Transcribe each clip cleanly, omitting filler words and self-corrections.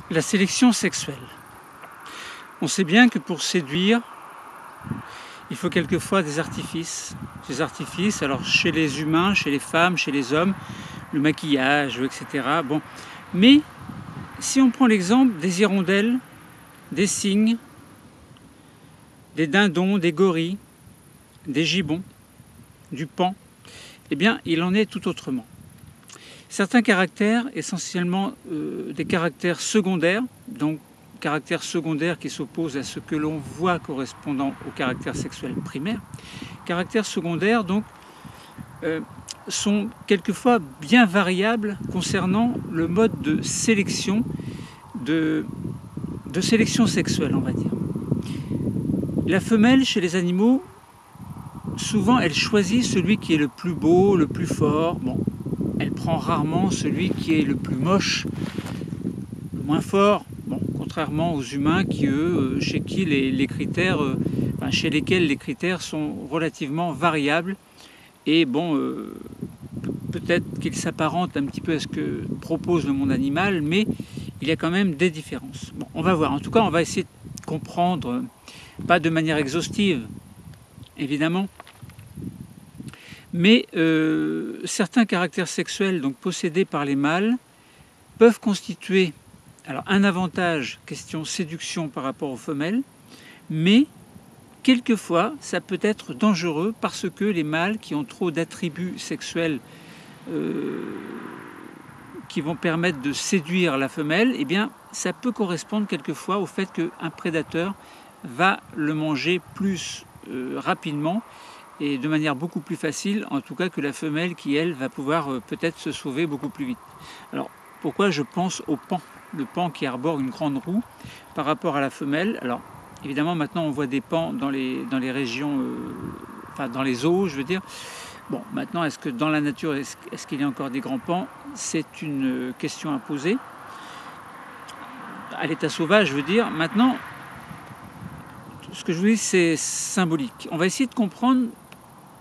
La sélection sexuelle. On sait bien que pour séduire, il faut quelquefois des artifices. Des artifices, alors chez les humains, chez les femmes, chez les hommes, le maquillage, etc. Bon. Mais si on prend l'exemple des hirondelles, des cygnes, des dindons, des gorilles, des gibbons, du paon, eh bien, il en est tout autrement. Certains caractères, essentiellement des caractères secondaires, donc caractères secondaires qui s'opposent à ce que l'on voit correspondant au caractère sexuel primaire, caractères secondaires donc sont quelquefois bien variables concernant le mode de sélection, de sélection sexuelle, on va dire. La femelle, chez les animaux, souvent elle choisit celui qui est le plus beau, le plus fort. Bon, elle prend rarement celui qui est le plus moche, le moins fort. Bon, contrairement aux humains qui, eux, chez qui les critères, chez lesquels les critères sont relativement variables. Et bon, peut-être qu'ils s'apparentent un petit peu à ce que propose le monde animal, mais il y a quand même des différences. Bon, on va voir. En tout cas, on va essayer de comprendre, pas de manière exhaustive, évidemment, mais certains caractères sexuels donc possédés par les mâles peuvent constituer alors un avantage, question séduction par rapport aux femelles, mais quelquefois ça peut être dangereux parce que les mâles qui ont trop d'attributs sexuels qui vont permettre de séduire la femelle, eh bien ça peut correspondre quelquefois au fait qu'un prédateur va le manger plus rapidement et de manière beaucoup plus facile, en tout cas que la femelle qui, elle, va pouvoir peut-être se sauver beaucoup plus vite. Alors, pourquoi je pense au paon, le paon qui arbore une grande roue par rapport à la femelle. Alors, évidemment, maintenant, on voit des paons dans les régions, dans les zoos, je veux dire. Bon, maintenant, est-ce que dans la nature, est-ce qu'il y a encore des grands paons? C'est une question à poser. À l'état sauvage, je veux dire. Maintenant, ce que je vous dis, c'est symbolique. On va essayer de comprendre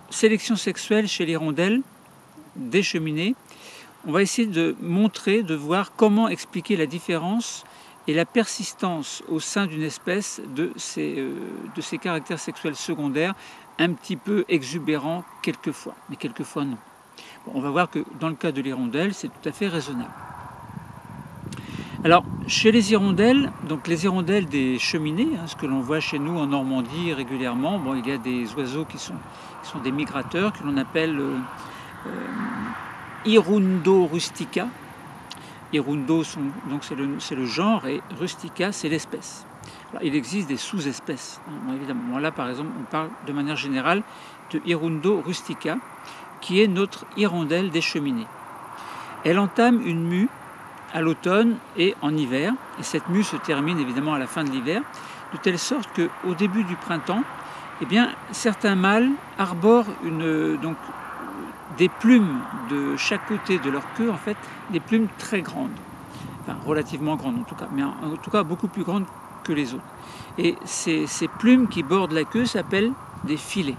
sélection sexuelle chez l'hirondelle, des cheminées. On va essayer de montrer, de voir comment expliquer la différence et la persistance au sein d'une espèce de ces caractères sexuels secondaires un petit peu exubérants quelquefois, mais quelquefois non. Bon, on va voir que dans le cas de l'hirondelle, c'est tout à fait raisonnable. Alors, chez les hirondelles, donc les hirondelles des cheminées, ce que l'on voit chez nous en Normandie régulièrement, bon, il y a des oiseaux qui sont des migrateurs que l'on appelle Hirundo rustica. Hirundo, donc c'est le genre et rustica, c'est l'espèce. Alors, il existe des sous-espèces, hein, évidemment. Là, par exemple, on parle de manière générale de Hirundo rustica, qui est notre hirondelle des cheminées. Elle entame une mue à l'automne et en hiver, et cette mue se termine évidemment à la fin de l'hiver, de telle sorte qu'au début du printemps, eh bien, certains mâles arborent des plumes de chaque côté de leur queue, en fait, des plumes très grandes, enfin relativement grandes en tout cas, mais en tout cas beaucoup plus grandes que les autres. Et ces plumes qui bordent la queue s'appellent des filets.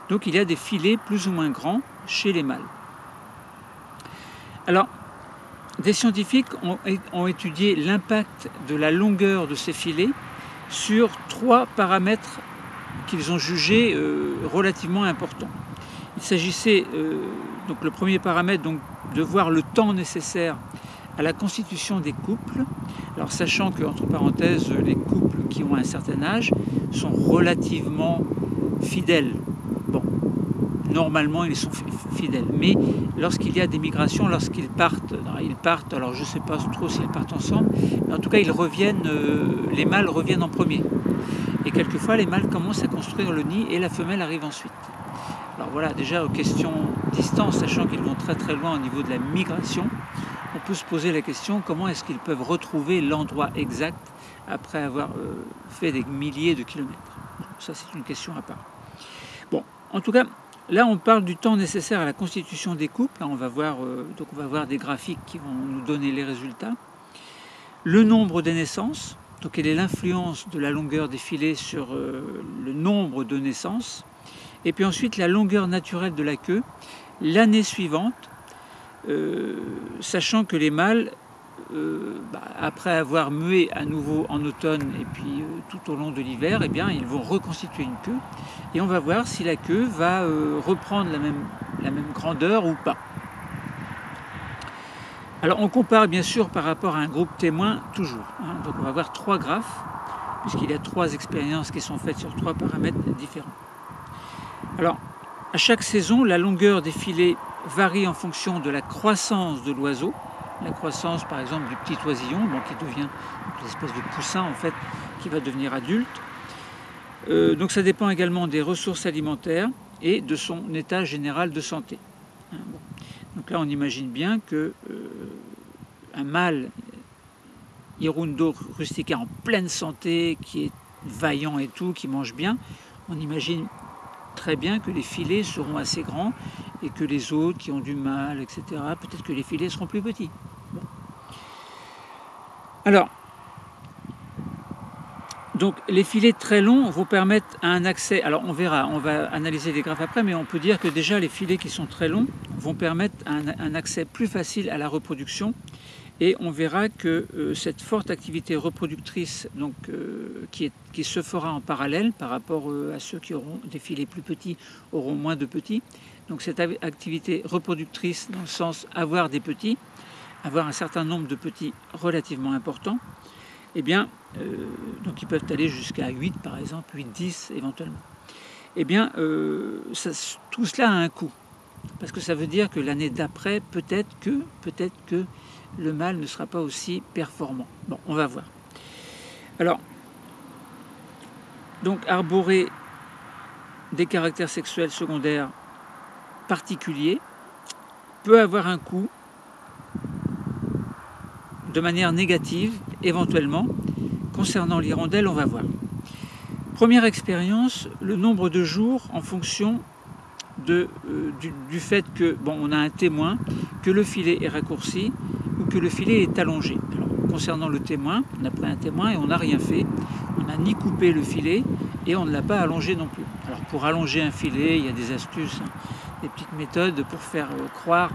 Donc il y a des filets plus ou moins grands chez les mâles. Alors, des scientifiques ont étudié l'impact de la longueur de ces filets sur 3 paramètres qu'ils ont jugés relativement importants. Il s'agissait, donc le premier paramètre, donc, de voir le temps nécessaire à la constitution des couples. Alors sachant que, entre parenthèses, les couples qui ont un certain âge sont relativement fidèles. Bon, normalement ils sont fidèles, mais lorsqu'il y a des migrations, lorsqu'ils partent, alors je ne sais pas trop s'ils partent ensemble, mais en tout cas ils reviennent, les mâles reviennent en premier. Et quelquefois les mâles commencent à construire le nid et la femelle arrive ensuite. Alors voilà, déjà aux questions distance, sachant qu'ils vont très très loin au niveau de la migration, on peut se poser la question comment est-ce qu'ils peuvent retrouver l'endroit exact après avoir fait des milliers de kilomètres. Ça c'est une question à part. Bon, en tout cas, là on parle du temps nécessaire à la constitution des couples. Là, on va voir des graphiques qui vont nous donner les résultats. Le nombre des naissances, donc quelle est l'influence de la longueur des filets sur le nombre de naissances. Et puis ensuite la longueur naturelle de la queue l'année suivante, sachant que les mâles après avoir mué à nouveau en automne et puis tout au long de l'hiver, eh bien, ils vont reconstituer une queue et on va voir si la queue va reprendre la même grandeur ou pas. Alors on compare bien sûr par rapport à un groupe témoin toujours. Donc on va avoir 3 graphes, puisqu'il y a 3 expériences qui sont faites sur 3 paramètres différents. Alors à chaque saison, la longueur des filets varie en fonction de la croissance de l'oiseau. La croissance par exemple du petit oisillon, qui devient une espèce de poussin en fait, qui va devenir adulte. Donc ça dépend également des ressources alimentaires et de son état général de santé. Donc là on imagine bien que un mâle hirundo rustica en pleine santé, qui est vaillant et tout, qui mange bien, on imagine très bien que les filets seront assez grands et que les autres qui ont du mal, etc., peut-être que les filets seront plus petits. Bon. Alors, donc les filets très longs vont permettre un accès, alors on verra, on va analyser les graphes après, mais on peut dire que déjà les filets qui sont très longs vont permettre un accès plus facile à la reproduction. Et on verra que cette forte activité reproductrice donc, qui se fera en parallèle par rapport à ceux qui auront des filets plus petits, auront moins de petits. Donc cette activité reproductrice dans le sens avoir des petits, avoir un certain nombre de petits relativement importants, eh bien, donc ils peuvent aller jusqu'à 8 par exemple, 8, 10 éventuellement. Eh bien, tout cela a un coût. Parce que ça veut dire que l'année d'après, peut-être que le mâle ne sera pas aussi performant. Bon, on va voir. Alors, donc arborer des caractères sexuels secondaires particuliers peut avoir un coût de manière négative, éventuellement. Concernant l'hirondelle, on va voir. Première expérience, le nombre de jours en fonction du fait que, on a un témoin, que le filet est raccourci ou que le filet est allongé. Alors, concernant le témoin, on a pris un témoin et on n'a rien fait. On n'a ni coupé le filet et on ne l'a pas allongé non plus. Alors pour allonger un filet, il y a des astuces, des petites méthodes pour faire croire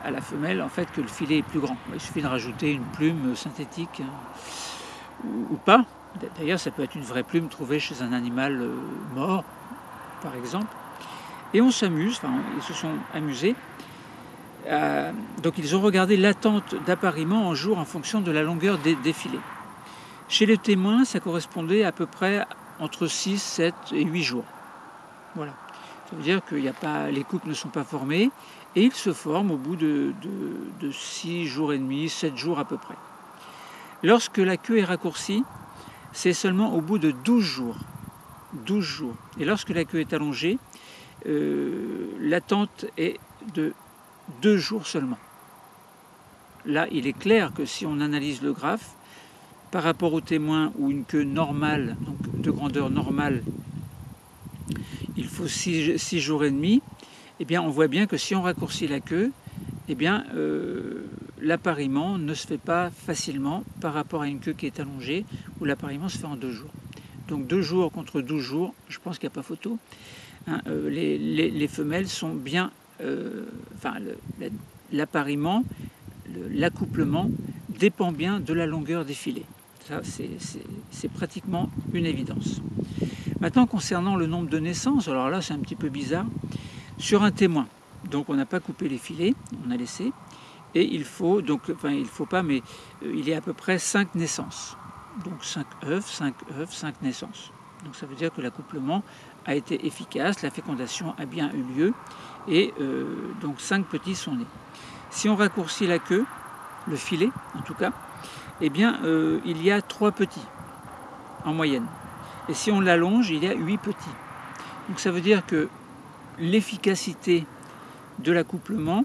à la femelle en fait que le filet est plus grand. Il suffit de rajouter une plume synthétique ou pas. D'ailleurs, ça peut être une vraie plume trouvée chez un animal mort, par exemple. Et on s'amuse, ils se sont amusés. Donc ils ont regardé l'attente d'appariement en jours en fonction de la longueur des filets. Chez les témoins, ça correspondait à peu près entre 6, 7 et 8 jours. Voilà. Ça veut dire que les couples ne sont pas formés et ils se forment au bout de 6 jours et demi, 7 jours à peu près. Lorsque la queue est raccourcie, c'est seulement au bout de 12 jours. 12 jours. Et lorsque la queue est allongée, l'attente est de 2 jours seulement. Là, il est clair que si on analyse le graphe, par rapport au témoin où une queue normale, donc de grandeur normale, il faut 6 jours et demi, eh bien on voit bien que si on raccourcit la queue, eh bien l'appariement ne se fait pas facilement par rapport à une queue qui est allongée, où l'appariement se fait en 2 jours. Donc 2 jours contre 12 jours, je pense qu'il n'y a pas photo. Les femelles sont bien, l'appariement, l'accouplement dépend bien de la longueur des filets. Ça, c'est pratiquement une évidence. Maintenant, concernant le nombre de naissances, alors là, c'est un petit peu bizarre. Sur un témoin, donc on n'a pas coupé les filets, on a laissé, et il faut, il y a à peu près 5 naissances. Donc 5 œufs, 5 naissances. Donc ça veut dire que l'accouplement a été efficace, la fécondation a bien eu lieu, et donc 5 petits sont nés. Si on raccourcit la queue, le filet en tout cas, eh bien il y a 3 petits en moyenne. Et si on l'allonge, il y a 8 petits. Donc ça veut dire que l'efficacité de l'accouplement,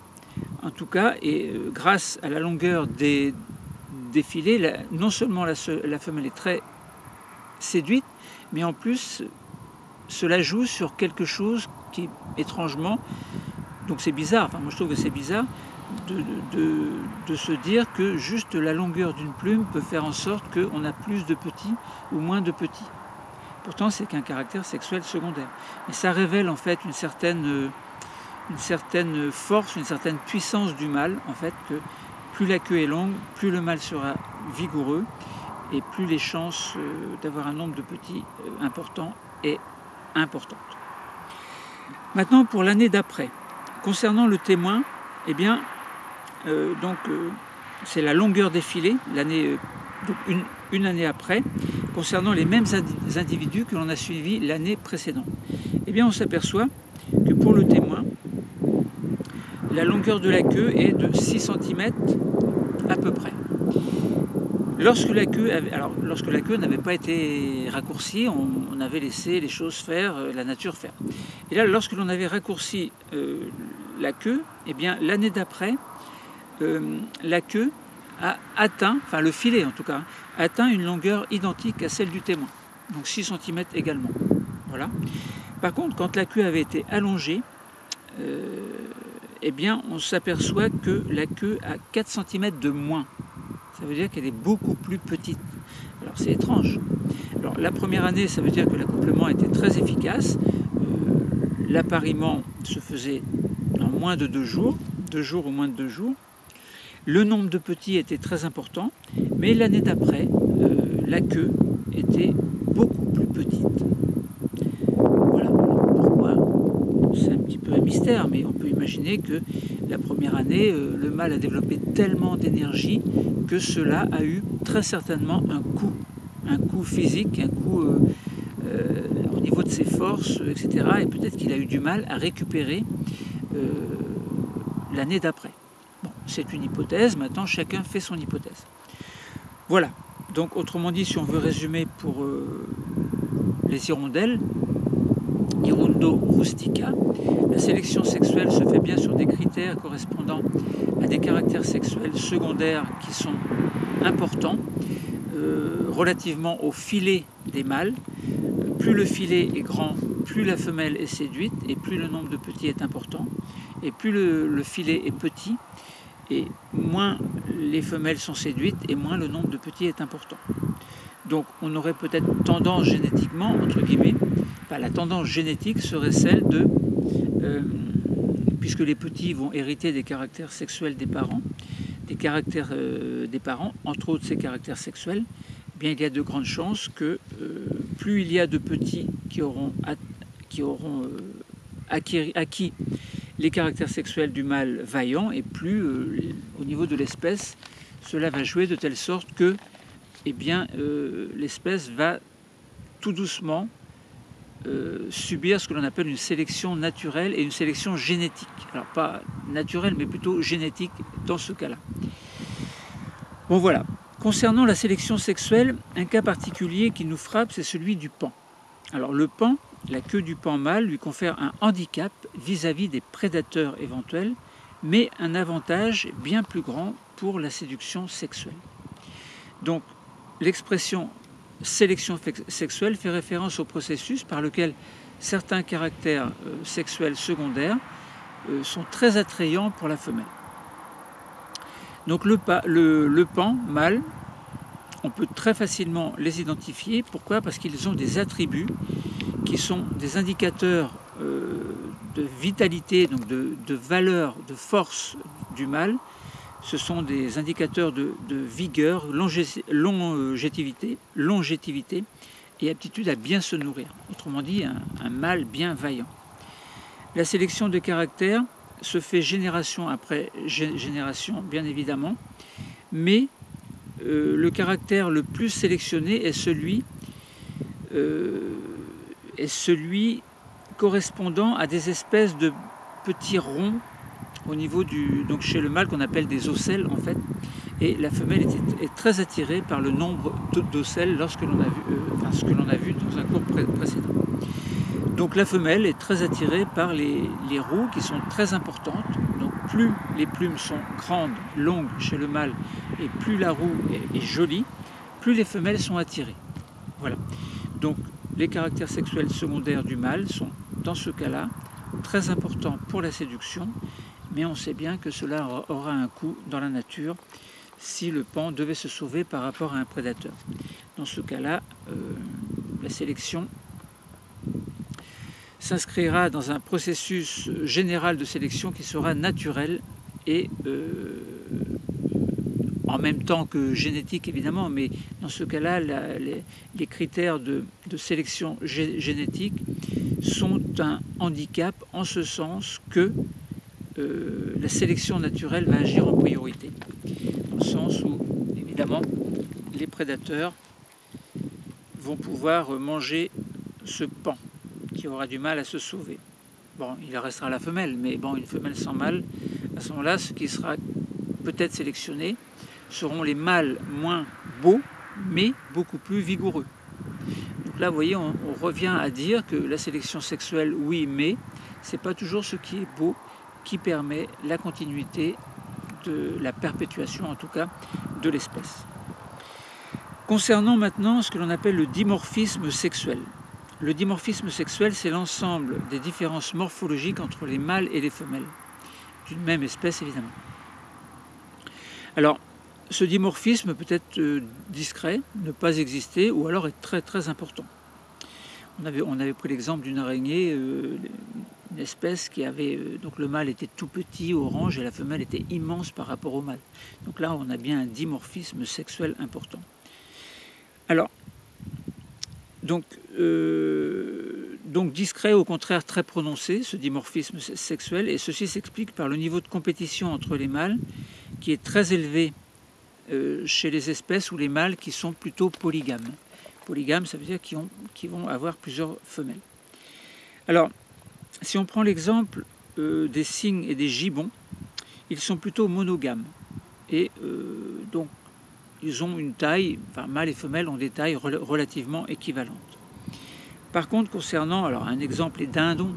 en tout cas, et grâce à la longueur des filets, non seulement la femelle est très séduite, mais en plus cela joue sur quelque chose qui étrangement, donc c'est bizarre, moi je trouve que c'est bizarre de se dire que juste la longueur d'une plume peut faire en sorte qu'on a plus de petits ou moins de petits. Pourtant c'est qu'un caractère sexuel secondaire. Mais ça révèle en fait une certaine force, une certaine puissance du mâle, en fait, que plus la queue est longue, plus le mâle sera vigoureux et plus les chances d'avoir un nombre de petits important est importante. Maintenant, pour l'année d'après, concernant le témoin, eh bien, c'est la longueur des filets, une année après, concernant les mêmes individus que l'on a suivis l'année précédente. Eh bien, on s'aperçoit que pour le témoin, la longueur de la queue est de 6 cm à peu près. Lorsque la queue n'avait pas été raccourcie, on avait laissé les choses faire, la nature faire. Et là, lorsque l'on avait raccourci la queue, eh bien, l'année d'après, la queue a atteint, enfin le filet en tout cas, atteint une longueur identique à celle du témoin, donc 6 cm également. Voilà. Par contre, quand la queue avait été allongée, eh bien, on s'aperçoit que la queue a 4 cm de moins. Ça veut dire qu'elle est beaucoup plus petite. Alors c'est étrange. Alors la première année, ça veut dire que l'accouplement était très efficace. L'appariement se faisait en moins de 2 jours, 2 jours ou moins de 2 jours. Le nombre de petits était très important, mais l'année d'après, la queue était beaucoup plus petite. Voilà. Pourquoi? C'est un petit peu un mystère, mais on peut imaginer que la première année, le mâle a développé tellement d'énergie que cela a eu très certainement un coût physique, un coût au niveau de ses forces, etc. Et peut-être qu'il a eu du mal à récupérer l'année d'après. Bon, c'est une hypothèse, maintenant chacun fait son hypothèse. Voilà, donc autrement dit, si on veut résumer pour les hirondelles, Hirundo rustica, la sélection sexuelle se fait bien sur des critères correspondant à des caractères sexuels secondaires qui sont importants relativement au filet des mâles. Plus le filet est grand, plus la femelle est séduite et plus le nombre de petits est important. Et plus le filet est petit, et moins les femelles sont séduites et moins le nombre de petits est important. Donc on aurait peut-être tendance génétiquement, entre guillemets, la tendance génétique serait celle de, puisque les petits vont hériter des caractères sexuels des parents, entre autres ces caractères sexuels, eh bien il y a de grandes chances que plus il y a de petits qui auront acquis les caractères sexuels du mâle vaillant, et plus au niveau de l'espèce, cela va jouer de telle sorte que l'espèce va tout doucement subir ce que l'on appelle une sélection naturelle et une sélection génétique. Alors pas naturelle, mais plutôt génétique dans ce cas-là. Bon voilà. Concernant la sélection sexuelle, un cas particulier qui nous frappe, c'est celui du paon. Alors le paon, la queue du paon mâle lui confère un handicap vis-à-vis des prédateurs éventuels, mais un avantage bien plus grand pour la séduction sexuelle. Donc l'expression sélection sexuelle fait référence au processus par lequel certains caractères sexuels secondaires sont très attrayants pour la femelle. Donc le paon mâle, on peut très facilement les identifier. Pourquoi? Parce qu'ils ont des attributs qui sont des indicateurs de vitalité, donc de valeur, de force du mâle. Ce sont des indicateurs de vigueur, longévité et aptitude à bien se nourrir. Autrement dit, un mâle bien vaillant. La sélection de caractères se fait génération après génération, bien évidemment, mais le caractère le plus sélectionné est celui correspondant à des espèces de petits ronds au niveau donc chez le mâle qu'on appelle des ocelles en fait, et la femelle est très attirée par le nombre d'ocelles lorsque l'on a vu, ce que l'on a vu dans un cours précédent. Donc la femelle est très attirée par les roues qui sont très importantes. Donc plus les plumes sont grandes, longues chez le mâle et plus la roue est jolie, plus les femelles sont attirées. Voilà. Donc les caractères sexuels secondaires du mâle sont dans ce cas-là très importants pour la séduction, mais on sait bien que cela aura un coût dans la nature si le paon devait se sauver par rapport à un prédateur. Dans ce cas-là, la sélection s'inscrira dans un processus général de sélection qui sera naturel et en même temps que génétique évidemment, mais dans ce cas-là, les critères de sélection génétique sont un handicap en ce sens que la sélection naturelle va agir en priorité. Dans le sens où, évidemment, les prédateurs vont pouvoir manger ce pan qui aura du mal à se sauver. Bon, il restera la femelle, mais bon, une femelle sans mâle, à ce moment-là, ce qui sera peut-être sélectionné seront les mâles moins beaux, mais beaucoup plus vigoureux. Donc là, vous voyez, on revient à dire que la sélection sexuelle, oui, mais c'est pas toujours ce qui est beau qui permet la continuité de la perpétuation, en tout cas, de l'espèce. Concernant maintenant ce que l'on appelle le dimorphisme sexuel. Le dimorphisme sexuel, c'est l'ensemble des différences morphologiques entre les mâles et les femelles, d'une même espèce évidemment. Alors, ce dimorphisme peut être discret, ne pas exister, ou alors être très très important. On avait pris l'exemple d'une araignée, une espèce qui avait, donc le mâle était tout petit, orange, et la femelle était immense par rapport au mâle. Donc là, on a bien un dimorphisme sexuel important. Alors, donc discret, au contraire très prononcé, ce dimorphisme sexuel, et ceci s'explique par le niveau de compétition entre les mâles, qui est très élevé chez les espèces ou les mâles qui sont plutôt polygames. Polygames, ça veut dire qu'ils vont avoir plusieurs femelles. Alors, si on prend l'exemple des cygnes et des gibbons, ils sont plutôt monogames. Et donc, ils ont une taille, enfin mâles et femelles ont des tailles relativement équivalentes. Par contre, concernant, alors un exemple, les dindons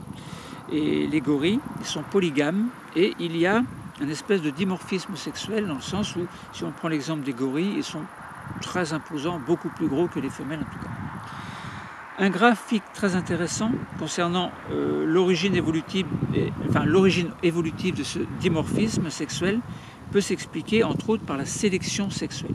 et les gorilles, ils sont polygames et il y a une espèce de dimorphisme sexuel dans le sens où, si on prend l'exemple des gorilles, ils sont très imposants, beaucoup plus gros que les femelles en tout cas. Un graphique très intéressant concernant l'origine évolutive de ce dimorphisme sexuel peut s'expliquer entre autres par la sélection sexuelle.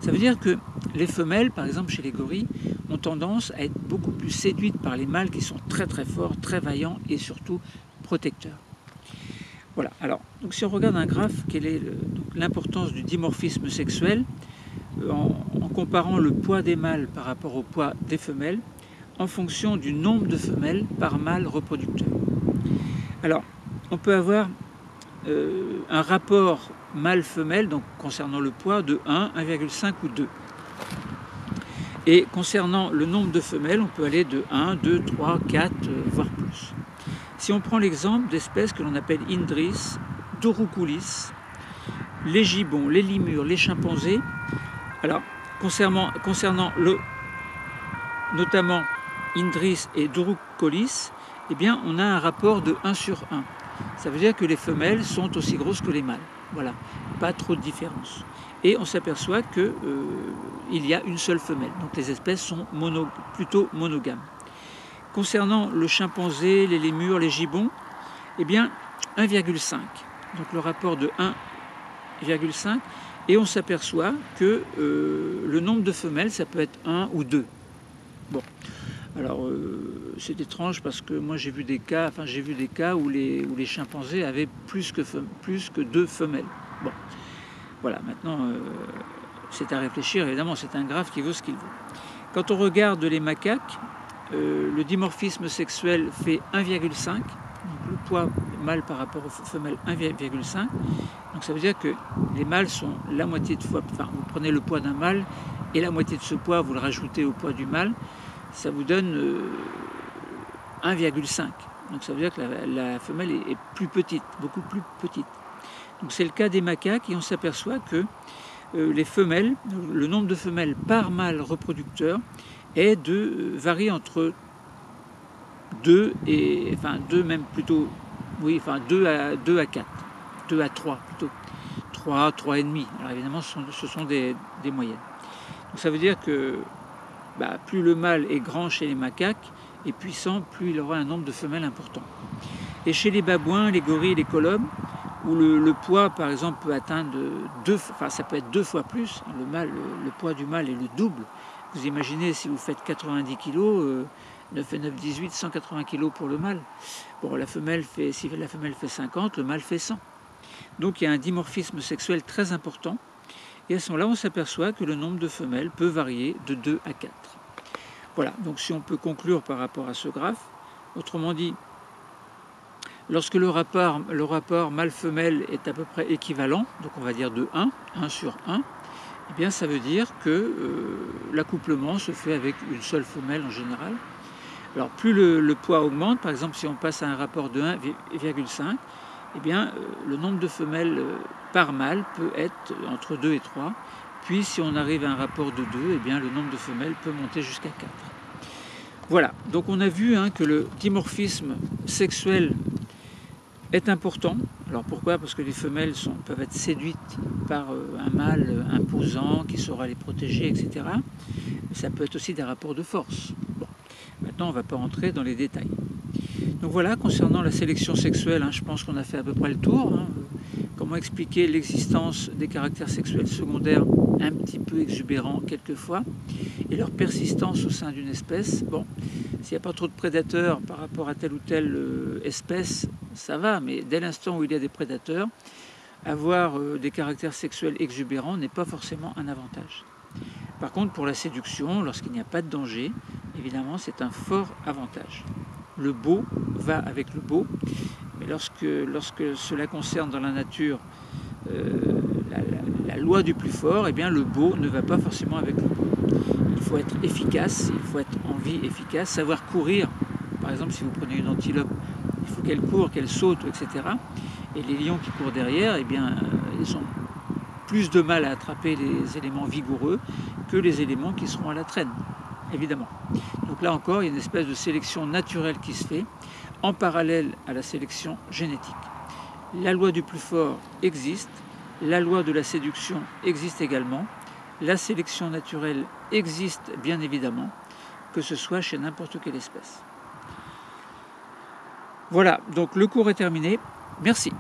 Ça veut dire que les femelles, par exemple chez les gorilles, ont tendance à être beaucoup plus séduites par les mâles qui sont très très forts, très vaillants et surtout protecteurs. Voilà, alors, donc si on regarde un graphe, quelle est l'importance du dimorphisme sexuel en comparant le poids des mâles par rapport au poids des femelles en fonction du nombre de femelles par mâle reproducteur. Alors, on peut avoir un rapport mâle-femelle, donc concernant le poids, de 1, 1,5 ou 2. Et concernant le nombre de femelles, on peut aller de 1, 2, 3, 4, voire plus. Si on prend l'exemple d'espèces que l'on appelle Indris, Doruculis, les gibbons, les limures, les chimpanzés, alors concernant notamment Indris et Doruculis, eh bien on a un rapport de 1 sur 1. Ça veut dire que les femelles sont aussi grosses que les mâles. Voilà, pas trop de différence. Et on s'aperçoit qu'il y a une seule femelle. Donc les espèces sont plutôt monogames. Concernant le chimpanzé, les lémures, les gibbons, eh bien 1,5. Donc le rapport de 1,5. Et on s'aperçoit que le nombre de femelles, ça peut être 1 ou 2. Bon. Alors c'est étrange parce que moi j'ai vu des cas où les chimpanzés avaient plus que 2 femelles. Bon, voilà, maintenant c'est à réfléchir, évidemment c'est un graphe qui vaut ce qu'il vaut. Quand on regarde les macaques, le dimorphisme sexuel fait 1,5, donc le poids mâle par rapport aux femelles 1,5, donc ça veut dire que les mâles sont la moitié de fois, enfin vous prenez le poids d'un mâle et la moitié de ce poids vous le rajoutez au poids du mâle, ça vous donne 1,5. Donc ça veut dire que la femelle est plus petite, beaucoup plus petite. Donc c'est le cas des macaques et on s'aperçoit que les femelles, le nombre de femelles par mâle reproducteur varie entre 2 à 4, 2 à 3 plutôt, 3,5. Alors évidemment ce sont des moyennes. Donc ça veut dire que plus le mâle est grand chez les macaques et puissant, plus il aura un nombre de femelles important. Et chez les babouins, les gorilles, les colobes, où le poids, par exemple, peut atteindre ça peut être 2 fois plus. Le poids du mâle est le double. Vous imaginez si vous faites 90 kg, 9 et 9, 18, 180 kg pour le mâle. Bon, si la femelle fait 50, le mâle fait 100. Donc il y a un dimorphisme sexuel très important. Et à ce moment-là, on s'aperçoit que le nombre de femelles peut varier de 2 à 4. Voilà, donc si on peut conclure par rapport à ce graphe, autrement dit, lorsque le rapport mâle-femelle est à peu près équivalent, donc on va dire de 1 sur 1, eh bien ça veut dire que l'accouplement se fait avec une seule femelle en général. Alors plus le poids augmente, par exemple si on passe à un rapport de 1,5, eh bien le nombre de femelles par mâle peut être entre 2 et 3. Puis si on arrive à un rapport de 2, eh bien le nombre de femelles peut monter jusqu'à 4. Voilà, donc on a vu que le dimorphisme sexuel est important. Alors pourquoi? Parce que les femelles peuvent être séduites par un mâle imposant qui saura les protéger, etc. Mais ça peut être aussi des rapports de force. Bon, maintenant on ne va pas rentrer dans les détails. Donc voilà, concernant la sélection sexuelle, je pense qu'on a fait à peu près le tour. Comment expliquer l'existence des caractères sexuels secondaires un petit peu exubérants quelquefois et leur persistance au sein d'une espèce. Bon, s'il n'y a pas trop de prédateurs par rapport à telle ou telle espèce, ça va, mais dès l'instant où il y a des prédateurs, avoir des caractères sexuels exubérants n'est pas forcément un avantage. Par contre, pour la séduction, lorsqu'il n'y a pas de danger, évidemment, c'est un fort avantage. Le beau va avec le beau, mais lorsque cela concerne dans la nature la loi du plus fort, eh bien le beau ne va pas forcément avec le beau. Il faut être efficace, il faut être en vie efficace, savoir courir. Par exemple, si vous prenez une antilope, il faut qu'elle court, qu'elle saute, etc. Et les lions qui courent derrière, eh bien, ils ont plus de mal à attraper les éléments vigoureux que les éléments qui seront à la traîne, évidemment. Donc là encore, il y a une espèce de sélection naturelle qui se fait en parallèle à la sélection génétique. La loi du plus fort existe, la loi de la séduction existe également, la sélection naturelle existe bien évidemment, que ce soit chez n'importe quelle espèce. Voilà, donc le cours est terminé. Merci.